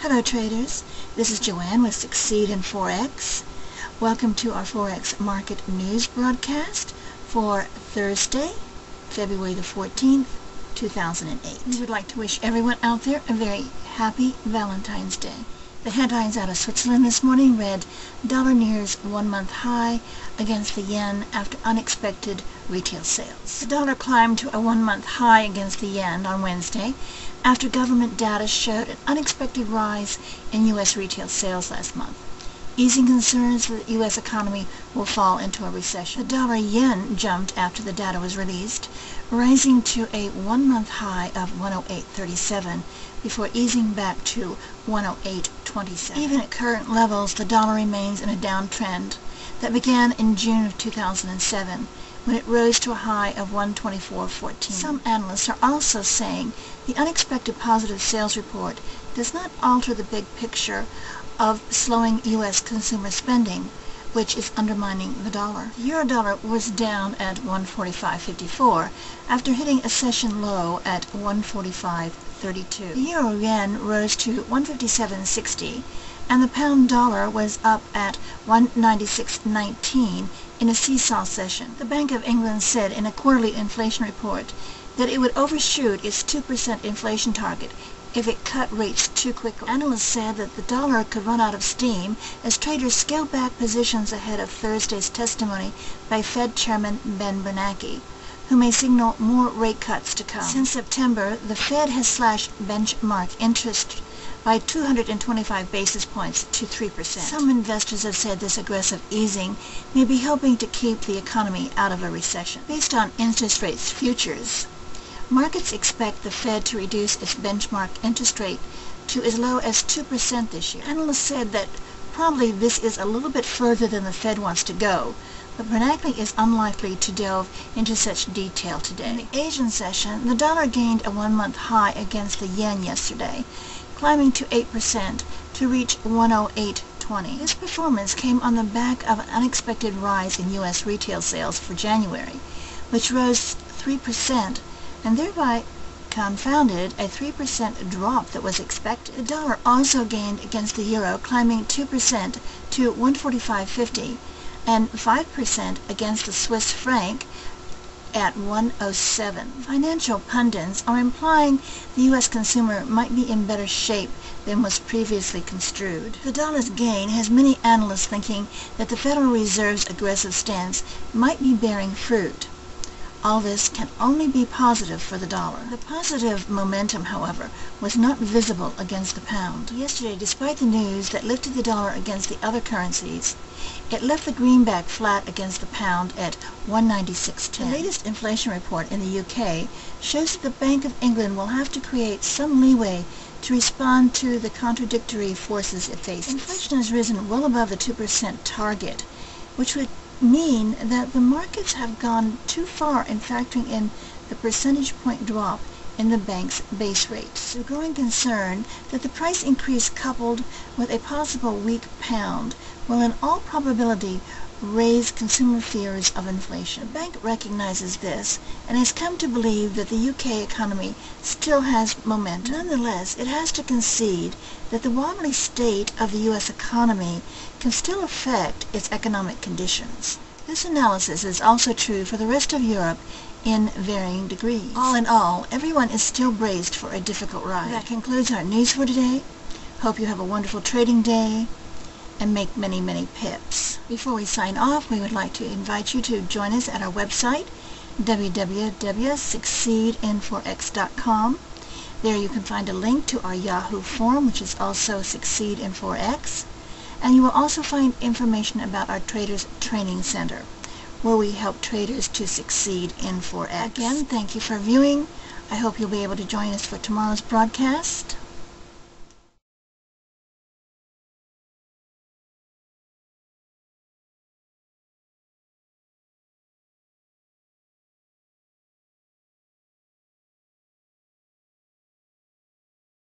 Hello traders, this is Joanne with Succeed in Forex. Welcome to our Forex market news broadcast for Thursday, February the 14th, 2008. We would like to wish everyone out there a very happy Valentine's Day. The headlines out of Switzerland this morning read, "Dollar nears one-month high against the yen after unexpected retail sales." The dollar climbed to a one-month high against the yen on Wednesday after government data showed an unexpected rise in U.S. retail sales last month, easing concerns that the U.S. economy will fall into a recession. The dollar-yen jumped after the data was released, rising to a one-month high of 108.37 before easing back to 108.27. Even at current levels, the dollar remains in a downtrend that began in June of 2007, when it rose to a high of 124.14. Some analysts are also saying the unexpected positive sales report does not alter the big picture of slowing U.S. consumer spending, which is undermining the dollar. The euro-dollar was down at 145.54 after hitting a session low at 145.32. The euro-yen rose to 157.60, and the pound-dollar was up at 196.19 in a seesaw session. The Bank of England said in a quarterly inflation report that it would overshoot its 2% inflation target if it cut rates too quickly. Analysts said that the dollar could run out of steam as traders scaled back positions ahead of Thursday's testimony by Fed Chairman Ben Bernanke, who may signal more rate cuts to come. Since September, the Fed has slashed benchmark interest by 225 basis points to 3%. Some investors have said this aggressive easing may be helping to keep the economy out of a recession. Based on interest rates futures, markets expect the Fed to reduce its benchmark interest rate to as low as 2% this year. Analysts said that probably this is a little bit further than the Fed wants to go, but Bernanke is unlikely to delve into such detail today. In the Asian session, the dollar gained a one-month high against the yen yesterday, climbing to 8% to reach 108.20. This performance came on the back of an unexpected rise in U.S. retail sales for January, which rose 3%, and thereby confounded a 3% drop that was expected. The dollar also gained against the euro, climbing 2% to 145.50, and 5% against the Swiss franc at 107. Financial pundits are implying the U.S. consumer might be in better shape than was previously construed. The dollar's gain has many analysts thinking that the Federal Reserve's aggressive stance might be bearing fruit. All this can only be positive for the dollar. The positive momentum, however, was not visible against the pound. Yesterday, despite the news that lifted the dollar against the other currencies, it left the greenback flat against the pound at 196.10. The latest inflation report in the UK shows that the Bank of England will have to create some leeway to respond to the contradictory forces it faces. Inflation has risen well above the 2% target, which would mean that the markets have gone too far in factoring in the percentage point drop in the bank's base rates. The growing concern that the price increase coupled with a possible weak pound will in all probability raise consumer fears of inflation. The bank recognizes this and has come to believe that the UK economy still has momentum. Nonetheless, it has to concede that the wobbly state of the US economy can still affect its economic conditions. This analysis is also true for the rest of Europe in varying degrees. All in all, everyone is still braced for a difficult ride. That concludes our news for today. Hope you have a wonderful trading day and make many, many pips. Before we sign off, we would like to invite you to join us at our website, www.succeedinforex.com. There you can find a link to our Yahoo forum, which is also Succeed in Forex, and you will also find information about our Traders Training Center, where we help traders to succeed in Forex. Again, thank you for viewing. I hope you'll be able to join us for tomorrow's broadcast.